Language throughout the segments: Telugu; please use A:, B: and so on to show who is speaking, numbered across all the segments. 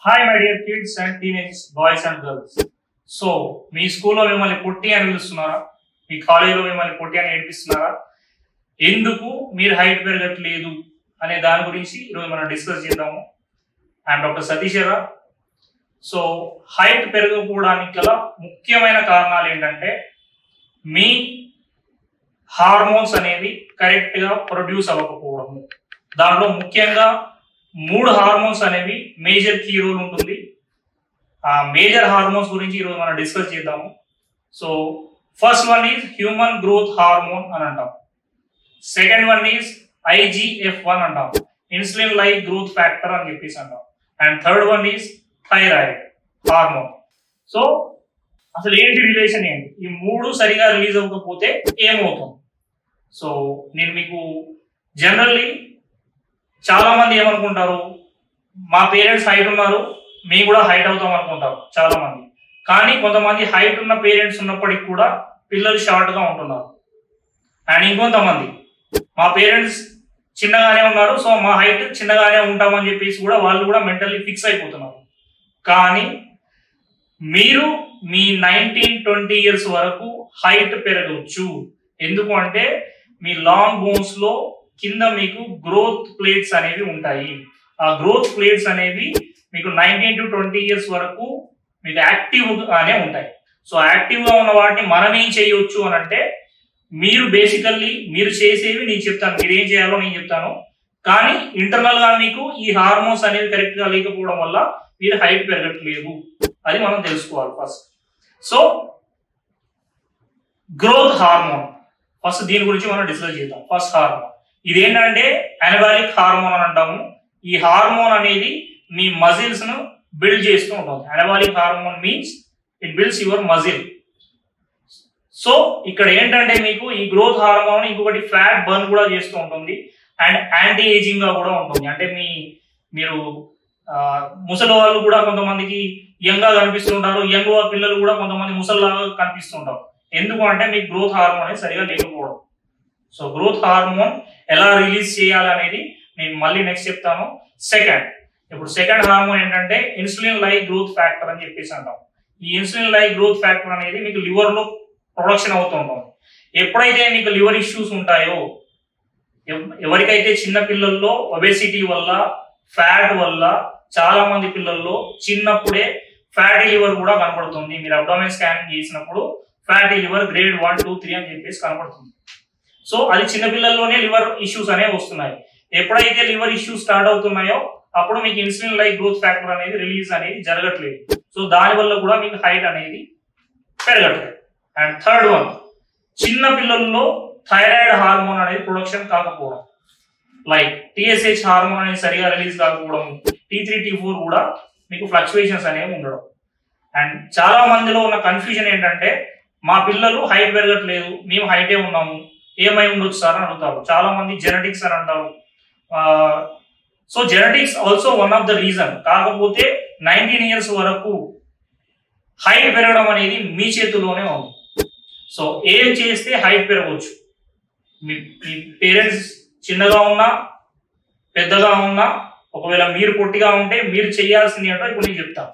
A: Hi my dear kids and teenage boys and girls. So మీ స్కూల్లో మిమ్మల్ని పొట్టి అని పిలుస్తున్నారా? మీ కాలేజీలో మిమ్మల్ని పొట్టి అని ఏడిపిస్తున్నారా? ఎందుకు మీరు హైట్ పెరగట్లేదు అనే దాని గురించి ఈరోజు మనం డిస్కస్ చేద్దాము. I'm doctor Satish. సో హైట్ పెరగకపోవడానికి గల ముఖ్యమైన కారణాలు ఏంటంటే మీ హార్మోన్స్ అనేవి కరెక్ట్గా ప్రొడ్యూస్ అవ్వకపోవడము. దాంట్లో ముఖ్యంగా 3 హార్మోన్స్ అనేవి మేజర్ కీ రోల్ ఉంటుంది. ఆ మేజర్ హార్మోన్స్ గురించి ఈరోజు మనం డిస్కస్ చేద్దాము. So first one is human growth hormone అని అంటాం. సెకండ్ వన్ ఈజ్ IGF-1 అంటాం, ఇన్సులిన్ లైక్ గ్రోత్ ఫ్యాక్టర్ అని చెప్పేసి అంటాం. And third one is thyroid hormone. So అసలు ఏంటి రిలేషన్ ఏంటి? ఈ 3 సరిగా రిలీజ్ అవ్వకపోతే ఏమవుతుంది? సో నేను మీకు జనరల్లీ చాలా మంది ఏమనుకుంటారు, మా పేరెంట్స్ హైట్ ఉన్నారు, మేము కూడా హైట్ అవుతాం అనుకుంటారు చాలా మంది. కానీ కొంతమంది హైట్ ఉన్న పేరెంట్స్ ఉన్నప్పటికీ కూడా పిల్లలు షార్ట్ గా ఉంటున్నారు. అండ్ ఇంకొంతమంది మా పేరెంట్స్ చిన్నగానే ఉన్నారు, సో మా హైట్ చిన్నగానే ఉంటామని చెప్పేసి కూడా వాళ్ళు కూడా మెంటల్లీ ఫిక్స్ అయిపోతున్నారు. కానీ మీరు మీ 19-20 ఇయర్స్ వరకు హైట్ పెరగవచ్చు. ఎందుకు అంటే మీ లాంగ్ బోన్స్ లో కింద మీకు గ్రోత్ ప్లేట్స్ అనేవి ఉంటాయి. ఆ గ్రోత్ ప్లేట్స్ అనేవి మీకు 19-20 ఇయర్స్ వరకు మీకు యాక్టివ్ గానే ఉంటాయి. సో యాక్టివ్ గా ఉన్న వాటిని మనం ఏం చేయవచ్చు అని అంటే, మీరు బేసికల్లీ మీరు చేసేవి నేను చెప్తాను, మీరు ఏం చేయాలో నేను చెప్తాను. కానీ ఇంటర్నల్ గా మీకు ఈ హార్మోన్స్ అనేవి కరెక్ట్ గా లేకపోవడం వల్ల మీరు హైట్ పెరగట్లేదు, అది మనం తెలుసుకోవాలి first. So growth hormone, first దీని గురించి మనం డిస్కస్ చేద్దాం. ఫస్ట్ హార్మోన్ ఇదేంటంటే అనబాలిక్ హార్మోన్ అని అంటాము. ఈ హార్మోన్ అనేది మీ మజిల్స్ ను బిల్డ్ చేస్తూ ఉంటుంది. Anabolic hormone means it builds your muscle. So ఇక్కడ ఏంటంటే మీకు ఈ గ్రోత్ హార్మోన్ ఇంకొకటి ఫ్యాట్ బర్న్ కూడా చేస్తూ ఉంటుంది అండ్ యాంటీ ఏజింగ్ గా కూడా ఉంటుంది. అంటే మీరు ముసలి వాళ్ళు కూడా కొంతమందికి యంగ్ గా కనిపిస్తుంటారు, యంగ్ పిల్లలు కూడా కొంతమంది ముసలిలాగా కనిపిస్తుంటారు. ఎందుకు అంటే మీకు గ్రోత్ హార్మోన్ అనేది సరిగా లేకపోవడం. సో గ్రోత్ హార్మోన్ ఎలా రిలీజ్ చేయాలి అనేది నేను మళ్ళీ నెక్స్ట్ చెప్తాను. ఇప్పుడు సెకండ్ హార్మోన్ ఏంటంటే ఇన్సులిన్ లైక్ గ్రోత్ ఫ్యాక్టర్ అని చెప్పేసి అంటాం. ఈ ఇన్సులిన్ లైక్ గ్రోత్ ఫ్యాక్టర్ అనేది మీకు లివర్ లో ప్రొడక్షన్ అవుతూ ఉంటుంది. ఎప్పుడైతే మీకు లివర్ ఇష్యూస్ ఉంటాయో, ఎవరికైతే చిన్న పిల్లల్లో ఒబేసిటీ వల్ల ఫ్యాట్ వల్ల చాలా మంది పిల్లల్లో చిన్నప్పుడే ఫ్యాటీ లివర్ కూడా కనపడుతుంది. మీరు అబ్డామిన్ స్కానింగ్ చేసినప్పుడు ఫ్యాటీ లివర్ గ్రేడ్ 1, 2, 3 అని చెప్పేసి కనపడుతుంది. సో అది చిన్నపిల్లల్లోనే లివర్ ఇష్యూస్ అనేవి వస్తున్నాయి. ఎప్పుడైతే లివర్ ఇష్యూస్ స్టార్ట్ అవుతున్నాయో అప్పుడు మీకు ఇన్సులిన్ లైక్ గ్రోత్ ఫ్యాక్టర్ అనేది రిలీజ్ అనేది జరగట్లేదు. సో దాని వల్ల కూడా మీకు హైట్ అనేది పెరగట్లేదు. అండ్ థర్డ్ వన్, చిన్న పిల్లల్లో థైరాయిడ్ హార్మోన్ అనేది ప్రొడక్షన్ కాకపోవడం, లైక్ TSH హార్మోన్ అనేది సరిగా రిలీజ్ కాకపోవడం, T3, T4 కూడా మీకు ఫ్లక్చువేషన్స్ అనేవి ఉండడం. అండ్ చాలా మందిలో ఉన్న కన్ఫ్యూజన్ ఏంటంటే, మా పిల్లలు హైట్ పెరగట్లేదు, మేము హైటే ఉన్నాము, ఏమై ఉండొచ్చు సార్ అని అడుగుతారు. చాలా మంది జెనెటిక్స్ అని అంటారు. So genetics also one of the reason. కాకపోతే 19 ఇయర్స్ వరకు హైట్ పెరగడం అనేది మీ చేతుల్లోనే ఉంది. సో ఏం చేస్తే హైట్ పెరగవచ్చు? మీ పేరెంట్స్ చిన్నగా ఉన్నా పెద్దగా ఉన్నా, ఒకవేళ మీరు పొట్టిగా ఉంటే మీరు చేయాల్సింది ఏంటో ఇప్పుడు నేను చెప్తాను.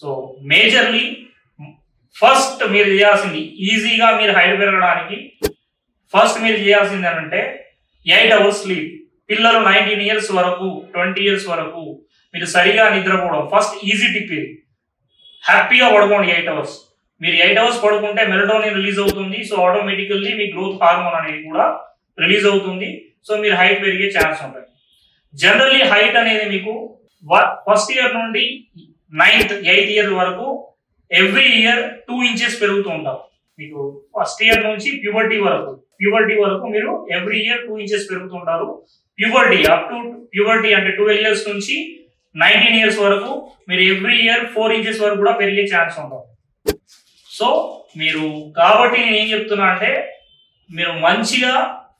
A: సో మేజర్లీ ఫస్ట్ మీరు చేయాల్సింది, ఈజీగా మీరు హైట్ పెరగడానికి ఫస్ట్ మీరు చేయాల్సింది ఏంటంటే 8 hours స్లీప్. పిల్లలు 19 ఇయర్స్ వరకు 20 ఇయర్స్ వరకు మీరు సరిగా నిద్రపోవడం. ఫస్ట్ ఈజీ టిప్ ఇది, హ్యాపీగా పడుకోండి 8 hours. మీరు 8 hours పడుకుంటే మెలటోనిన్ రిలీజ్ అవుతుంది. సో ఆటోమేటికల్లీ మీ గ్రోత్ హార్మోన్ అనేది కూడా రిలీజ్ అవుతుంది. సో మీరు హైట్ పెరిగే ఛాన్స్ ఉంటుంది. జనరల్లీ హైట్ అనేది మీకు ఫస్ట్ ఇయర్ నుండి 9th, 8th ఇయర్ వరకు ఎవ్రీ ఇయర్ 2 inches పెరుగుతూ ఉంటారు. మీకు ఫస్ట్ ఇయర్ నుంచి ప్యూబర్టీ వరకు మీరు ఎవ్రీ ఇయర్ 2 inches పెరుగుతుంటారు. ప్యూబర్టీ అప్ టు ప్యూబర్టీ అంటే 12 ఇయర్స్ నుంచి 19 ఇయర్స్ వరకు మీరు ఎవ్రీ ఇయర్ 4 inches వరకు కూడా పెరిగే ఛాన్స్ ఉంటుంది. సో మీరు కాబట్టి నేను ఏం చెప్తున్నా అంటే, మీరు మంచిగా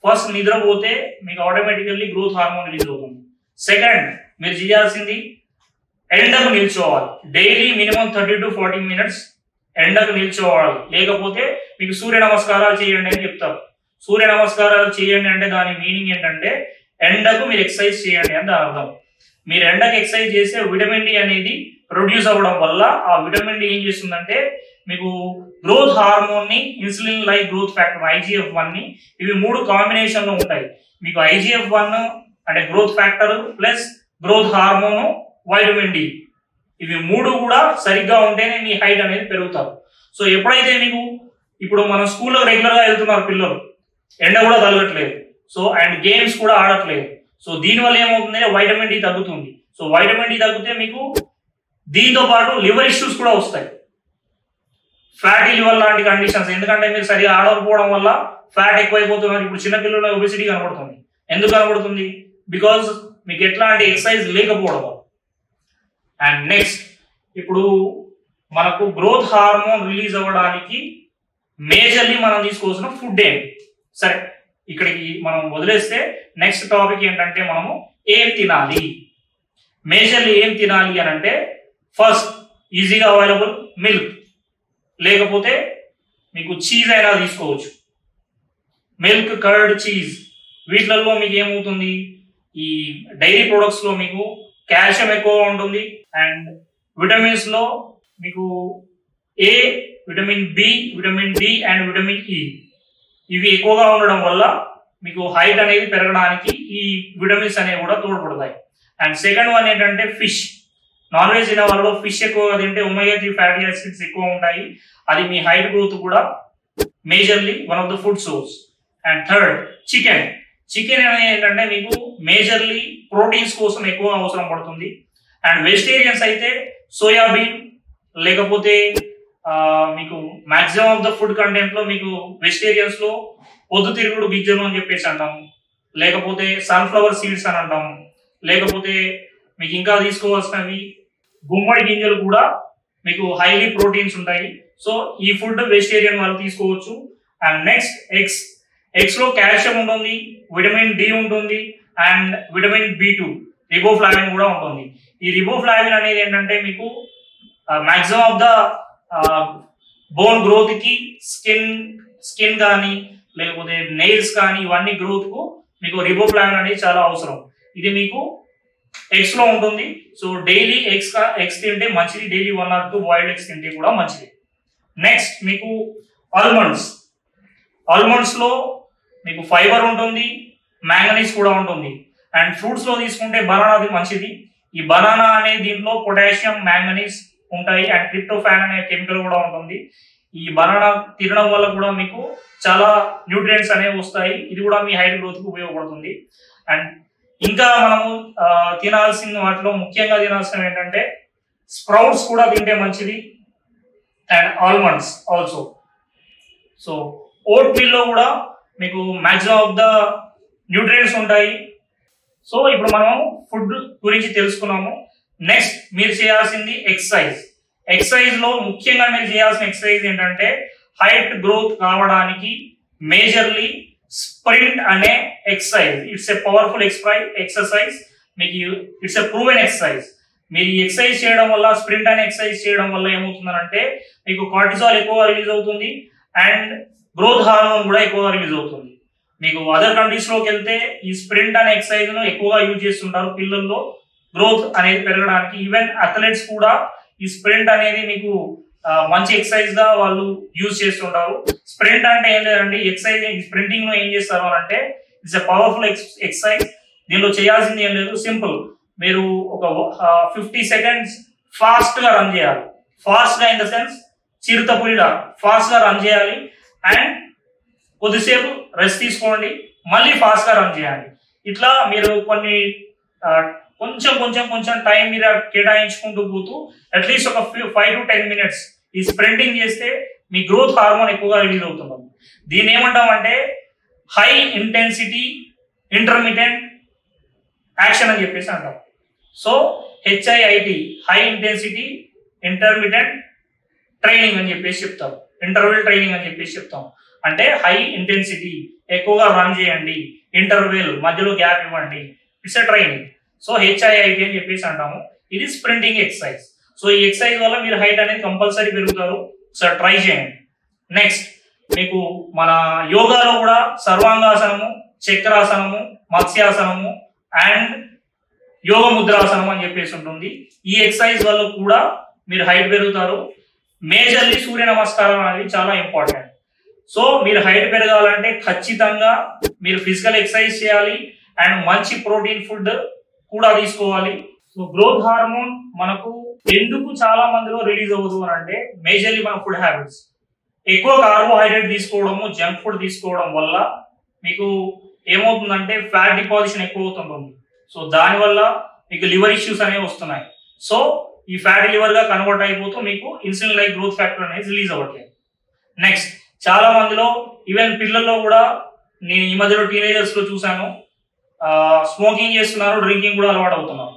A: ఫస్ట్ నిద్రపోతే మీకు ఆటోమేటికల్లీ గ్రోత్ హార్మోన్ రిలీజ్ అవుతుంది. సెకండ్, మీరు చేయాల్సింది ఎండకు నిల్చోవాలి. డైలీ మినిమం 30 to 40 minutes ఎండకు నిల్చోవాలి. లేకపోతే మీకు సూర్య నమస్కారాలు చేయండి అని చెప్తారు. సూర్య నమస్కారాలు చేయండి అంటే దాని మీనింగ్ ఏంటంటే ఎండకు మీరు ఎక్సర్సైజ్ చేయండి అని దాని అర్థం. మీరు ఎండకి ఎక్సర్సైజ్ చేస్తే విటమిన్ డి అనేది ప్రొడ్యూస్ అవ్వడం వల్ల ఆ విటమిన్ డి ఏం చేస్తుందంటే మీకు గ్రోత్ హార్మోన్ ని, insulin like growth factor IGF-1 ని, ఇవి 3 కాంబినేషన్ లో ఉంటాయి. మీకు IGF-1 అంటే growth factor plus growth hormone, vitamin D, ఇవి 3 కూడా సరిగ్గా ఉంటేనే మీ హైట్ అనేది పెరుగుతారు. సో ఎప్పుడైతే మీకు ఇప్పుడు మన స్కూల్లో రెగ్యులర్ గా వెళ్తున్నారు పిల్లలు, ఎండ కూడా తగలట్లేదు, సో అండ్ గేమ్స్ కూడా ఆడట్లేదు, సో దీనివల్ల ఏమవుతుంది, వైటమిన్ డి తగ్గుతుంది. సో వైటమిన్ డి తగ్గితే మీకు దీంతో పాటు లివర్ ఇష్యూస్ కూడా వస్తాయి, ఫ్యాటీ లివర్ లాంటి కండిషన్స్. ఎందుకంటే మీరు సరిగా ఆడకపోవడం వల్ల ఫ్యాట్ ఎక్కువైపోతున్నారు. ఇప్పుడు చిన్నపిల్లల ఒబెసిటీ కనబడుతుంది. ఎందుకు కనబడుతుంది? బికాజ్ మీకు ఎట్లాంటి ఎక్సర్సైజ్ లేకపోవడం. అండ్ నెక్స్ట్, ఇప్పుడు మనకు గ్రోత్ హార్మోన్ రిలీజ్ అవ్వడానికి మేజర్లీ మనం తీసుకోవాల్సిన ఫుడ్ ఏంటి? సరే, ఇక్కడికి మనం వదిలేస్తే నెక్స్ట్ టాపిక్ ఏంటంటే మనము ఏం తినాలి. మేజర్లీ ఏం తినాలి అని అంటే, ఫస్ట్ ఈజీగా అవైలబుల్ మిల్క్, లేకపోతే మీకు చీజ్ అయినా తీసుకోవచ్చు. మిల్క్, కర్డ్, చీజ్, వీటిలలో మీకు ఏమవుతుంది, ఈ డైరీ ప్రొడక్ట్స్ లో మీకు కాల్షియం ఎక్కువ ఉంటుంది. అండ్ విటమిన్స్ లో మీకు A, vitamin B, vitamin D and vitamin E, ఇవి ఎక్కువగా ఉండడం వల్ల మీకు హైట్ అనేది పెరగడానికి ఈ విటమిన్స్ అనేవి కూడా తోడ్పడతాయి. అండ్ సెకండ్ వన్ ఏంటంటే ఫిష్. నాన్ వెజ్ తినే వాళ్ళలో ఫిష్ ఎక్కువగా తింటే ఒమేగా 3 ఫ్యాటీ యాసిడ్స్ ఎక్కువ ఉంటాయి. అది మీ హైట్ గ్రోత్ కూడా majorly one of the food source. And third, chicken. Chicken అనేది ఏంటంటే మీకు మేజర్లీ ప్రోటీన్స్ కోసం ఎక్కువ అవసరం పడుతుంది. అండ్ వెజిటేరియన్స్ అయితే సోయాబీన్, లేకపోతే మీకు maximum of the food content లో మీకు వెజిటేరియన్స్ లో పొద్దుతిరుగుడు గింజలు అని చెప్పేసి అంటాము, లేకపోతే సన్ఫ్లవర్ సీడ్స్ అని అంటాము, లేకపోతే మీకు ఇంకా తీసుకోవాల్సినవి గుమ్మడి గింజలు కూడా మీకు హైలీ ప్రోటీన్స్ ఉంటాయి. సో ఈ ఫుడ్ వెజిటేరియన్ వాళ్ళు తీసుకోవచ్చు. And next, eggs. ఎగ్స్ లో కాల్షియం ఉంటుంది, విటమిన్ డి ఉంటుంది అండ్ విటమిన్ B2, రిబోఫ్లావిన్ కూడా ఉంటుంది. ఈ రిబోఫ్లావిన్ అనేది ఏంటంటే మీకు maximum of the bone growth కి, స్కిన్ కానీ లేకపోతే నెయిల్స్ కానీ ఇవన్నీ గ్రోత్ కు మీకు రిబోఫ్లావిన్ అనేది చాలా అవసరం. ఇది మీకు ఎగ్స్ లో ఉంటుంది. సో డైలీ ఎగ్స్ తింటే మంచిది, డైలీ 1 or 2 బాయిల్డ్ ఎగ్స్ తింటే కూడా మంచిది. నెక్స్ట్ మీకు ఆల్మండ్స్. ఆల్మండ్స్ లో మీకు ఫైబర్ ఉంటుంది, మ్యాంగనీస్ కూడా ఉంటుంది. అండ్ ఫ్రూట్స్ లో తీసుకుంటే బనానాది మంచిది. ఈ బనానా అనే దీంట్లో పొటాషియం, మ్యాంగనీస్ ఉంటాయి అండ్ ట్రిప్టోఫాన్ అనే కెమికల్ కూడా ఉంటుంది. ఈ బనానా తినడం వల్ల కూడా మీకు చాలా న్యూట్రియంట్స్ అనేవి వస్తాయి. ఇది కూడా మీ హైట్ గ్రోత్ కు ఉపయోగపడుతుంది. అండ్ ఇంకా మనము తినాల్సిన వాటిలో ముఖ్యంగా తినాల్సినవి ఏంటంటే స్ప్రౌట్స్ కూడా తింటే మంచిది and almonds also. So vote meal లో కూడా మీకు మాక్సిమం ఆఫ్ ద న్యూట్రియంట్స్ ఉంటాయి. సో ఇప్పుడు మనం ఫుడ్ గురించి తెలుసుకున్నాము. నెక్స్ట్ మీరు చేయాల్సింది ఎక్సర్సైజ్. ఎక్సర్సైజ్ లో ముఖ్యంగా మీరు చేయాల్సిన ఎక్సర్సైజ్ ఏంటంటే హైట్ గ్రోత్ కావడానికి మేజర్లీ స్ప్రింట్ అనే exercise. It's a powerful exercise. మీకు ఇట్స్ ఎ ప్రూవెన్ ఎక్సర్సైజ్. మీరు ఈ ఎక్సర్సైజ్ చేయడం వల్ల, స్ప్రింట్ అనే ఎక్సర్సైజ్ చేయడం వల్ల ఏమవుతుందంటే మీకు కార్టిసాల్ ఎక్కువగా రిలీజ్ అవుతుంది అండ్ గ్రోత్ హార్మోన్ కూడా ఎక్కువగా రిలీజ్ అవుతుంది. మీకు అదర్ కంట్రీస్ లోకి వెళ్తే ఈ స్ప్రింట్ అనే ఎక్సర్సైజ్ ను ఎక్కువగా యూజ్ చేస్తుంటారు పిల్లల్లో గ్రోత్ అనేది పెరగడానికి. ఈవెన్ అథ్లెట్స్ కూడా ఈ స్ప్రింట్ అనేది మీకు మంచి ఎక్సర్సైజ్ గా వాళ్ళు యూజ్ చేస్తుంటారు. స్ప్రింట్ అంటే ఏం లేదండి, ఎక్సర్సైజ్ స్ప్రింటింగ్ లో ఏం చేస్తారు అని అంటే ఇట్స్ ఎ పవర్ఫుల్ ఎక్సర్సైజ్. దీనిలో చేయాల్సింది ఏం లేదు, సింపుల్. మీరు ఒక 50 seconds ఫాస్ట్ గా రన్ చేయాలి. ఫాస్ట్ గా ఇన్ ద సెన్స్ చిరుతపులిలా ఫాస్ట్ గా రన్ చేయాలి అండ్ కొద్దిసేపు రెస్ట్ తీసుకోండి, మళ్ళీ ఫాస్ట్ గా రన్ చేయాలి. ఇట్లా మీరు కొన్ని కొంచెం టైం మీద కేటాయించుకుంటూ పోతూ అట్లీస్ట్ ఒక 5 to 10 minutes ఈ స్ప్రింటింగ్ చేస్తే మీ గ్రోత్ హార్మోన్ ఎక్కువగా రిలీజ్ అవుతుంది. దీన్ని ఏమంటామంటే హై ఇంటెన్సిటీ ఇంటర్మిటెంట్ యాక్షన్ అని చెప్పేసి అంటాం. So HIIT, high intensity intermittent training అని చెప్పేసి చెప్తాం, ఇంటర్వెల్ ట్రైనింగ్ అని చెప్పేసి చెప్తాం. అంటే హై ఇంటెన్సిటీ ఎక్కువగా రన్ చేయండి, ఇంటర్వెల్ మధ్యలో గ్యాప్ ఇవ్వండి, it's a training. So HIIT అని చెప్పేసి అంటాము. ఇది స్ప్రింటింగ్ ఎక్సర్సైజ్. సో ఈ ఎక్సర్సైజ్ వల్ల మీరు హైట్ అనేది కంపల్సరీ పెరుగుతారు. సో ట్రై చేయండి. నెక్స్ట్ మీకు మన యోగాలో కూడా సర్వాంగాసనము, చక్రాసనము, మత్స్యాసనము అండ్ యోగ ముద్రాసనం అని చెప్పేసి ఉంటుంది. ఈ ఎక్సర్సైజ్ వల్ల కూడా మీరు హైట్ పెరుగుతారు. మేజర్లీ సూర్య నమస్కారం అనేది చాలా ఇంపార్టెంట్. సో మీరు హైట్ పెరగాలంటే ఖచ్చితంగా మీరు ఫిజికల్ ఎక్సర్సైజ్ చేయాలి అండ్ మంచి ప్రోటీన్ ఫుడ్ కూడా తీసుకోవాలి. సో గ్రోత్ హార్మోన్ మనకు ఎందుకు చాలా మందిలో రిలీజ్ అవ్వదు అని అంటే మేజర్లీ మన ఫుడ్ హ్యాబిట్స్. ఎక్కువ కార్బోహైడ్రేట్ తీసుకోవడము, జంక్ ఫుడ్ తీసుకోవడం వల్ల మీకు ఏమవుతుందంటే ఫ్యాట్ డిపాజిషన్ ఎక్కువ అవుతుంటుంది. సో దానివల్ల మీకు లివర్ ఇష్యూస్ అనేవి వస్తున్నాయి. సో ఈ ఫ్యాటీ లివర్ గా కన్వర్ట్ అయిపోతూ మీకు ఇన్సులిన్ లైక్ గ్రోత్ ఫ్యాక్టర్ అనేది రిలీజ్ అవ్వట్లేదు. నెక్స్ట్ చాలా మందిలో ఈవెన్ పిల్లల్లో కూడా నేను ఈ మధ్యలో టీనేజర్స్ లో చూసాను, స్మోకింగ్ చేస్తున్నారు, డ్రింకింగ్ కూడా అలవాటు అవుతున్నారు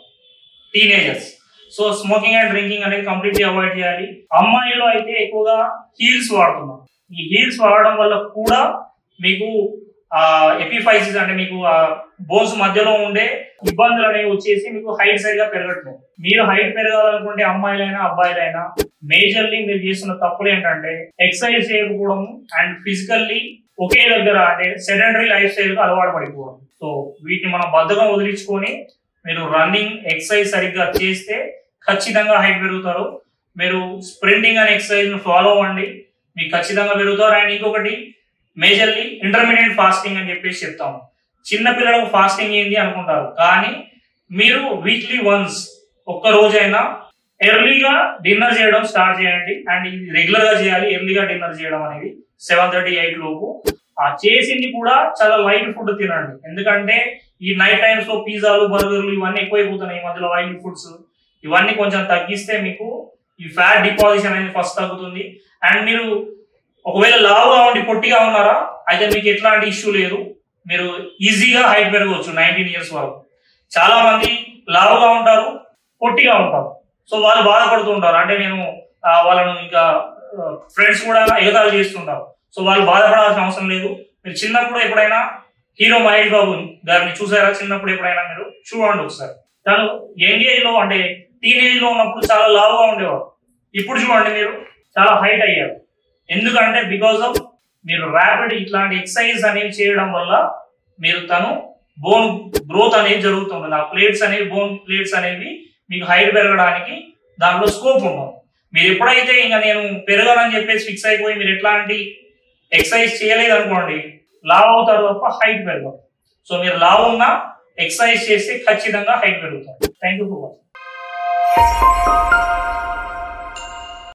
A: teenagers. So smoking and drinking అనేది కంప్లీట్లీ అవాయిడ్ చేయాలి. అమ్మాయిలో అయితే ఎక్కువగా హీల్స్ వాడుతున్నారు. ఈ హీల్స్ వాడడం వల్ల కూడా మీకు ఎపిఫైసిస్ అంటే మీకు బోన్స్ మధ్యలో ఉండే ఇబ్బందులు అనేవి వచ్చేసి మీకు హైట్ సరిగా పెరగట్లేదు. మీరు హైట్ పెరగాలనుకుంటే అమ్మాయిలైనా అబ్బాయిలైనా మేజర్లీ మీరు చేస్తున్న తప్పులు ఏంటంటే ఎక్సర్సైజ్ చేయకపోవడం అండ్ ఫిజికల్లీ ఒకే దగ్గర అంటే సెడెంటరీ లైఫ్ స్టైల్ కు అలవాటు పడిపోవడం. సో వీటిని మనం బద్ధకం వదిలించుకొని మీరు రన్నింగ్ ఎక్సర్సైజ్ సరిగ్గా చేస్తే ఖచ్చితంగా హైట్ పెరుగుతారు. మీరు స్ప్రింటింగ్ అనే ఎక్సర్సైజ్ ఫాలో అవ్వండి, మీకు ఖచ్చితంగా పెరుగుతారు. అండ్ ఇంకొకటి మేజర్లీ ఇంటర్మీడియట్ ఫాస్టింగ్ అని చెప్పేసి చెప్తాము. చిన్న పిల్లలకు ఫాస్టింగ్ ఏంటి అనుకుంటారు, కానీ మీరు వీక్లీ వన్స్ ఒక్క రోజైనా ఎర్లీగా డిన్నర్ చేయడం స్టార్ట్ చేయండి. అండ్ ఇది రెగ్యులర్ గా చేయాలి. ఎర్లీగా డిన్నర్ చేయడం అనేది 7:30, 8 లోపు. ఆ చేసింది కూడా చాలా లైట్ ఫుడ్ తినండి. ఎందుకంటే ఈ నైట్ టైమ్స్ లో పిజ్జాలు, బర్గర్లు ఇవన్నీ ఎక్కువైపోతున్నాయి. ఈ మధ్యలో ఆయిల్ ఫుడ్స్ ఇవన్నీ కొంచెం తగ్గిస్తే మీకు ఈ ఫ్యాట్ డిపాజిషన్ అనేది ఫస్ట్ తగ్గుతుంది. అండ్ మీరు ఒకవేళ లావుగా ఉండి పొట్టిగా ఉన్నారా అయితే మీకు ఎట్లాంటి ఇష్యూ లేదు, మీరు ఈజీగా హైట్ పెరగవచ్చు 19 years వరకు. చాలా మంది లావుగా ఉంటారు, పొట్టిగా ఉంటారు. సో వాళ్ళు బాధపడుతూ ఉంటారు. అంటే నేను వాళ్ళను ఇంకా ఫ్రెండ్స్ కూడా ఎగతాళి చేస్తుంటారు. సో వాళ్ళు బాధపడాల్సిన అవసరం లేదు. మీరు చిన్నప్పుడు ఎప్పుడైనా హీరో మహేష్ బాబు గారిని చూసారా? చిన్నప్పుడు ఎప్పుడైనా మీరు చూడండి ఒకసారి. తను యంగ్ ఏజ్ లో అంటే టీనేజ్ లో ఉన్నప్పుడు చాలా లావుగా ఉండేవారు. ఇప్పుడు చూడండి మీరు చాలా హైట్ అయ్యారు. ఎందుకంటే బికాస్ ఆఫ్ మీరు ర్యాపిడ్ ఇట్లాంటి ఎక్సర్సైజ్ అనేవి చేయడం వల్ల మీరు తను బోన్ గ్రోత్ అనేది జరుగుతుంది. ఆ ప్లేట్స్ అనేవి, బోన్ ప్లేట్స్ అనేవి మీకు హైట్ పెరగడానికి దాంట్లో స్కోప్ ఉంటుంది. మీరు ఎప్పుడైతే ఇంకా నేను పెరగాలని చెప్పేసి ఫిక్స్ అయిపోయి మీరు ఎట్లాంటి ఎక్సర్సైజ్ చేయలేదు అనుకోండి, లావ్ అవుతారు తప్ప హైట్ పెరగదు. సో మీరు లావ్ ఉన్నా ఎక్సర్సైజ్ చేస్తే ఖచ్చితంగా హైట్ పెరుగుతారు. Thank you for watching.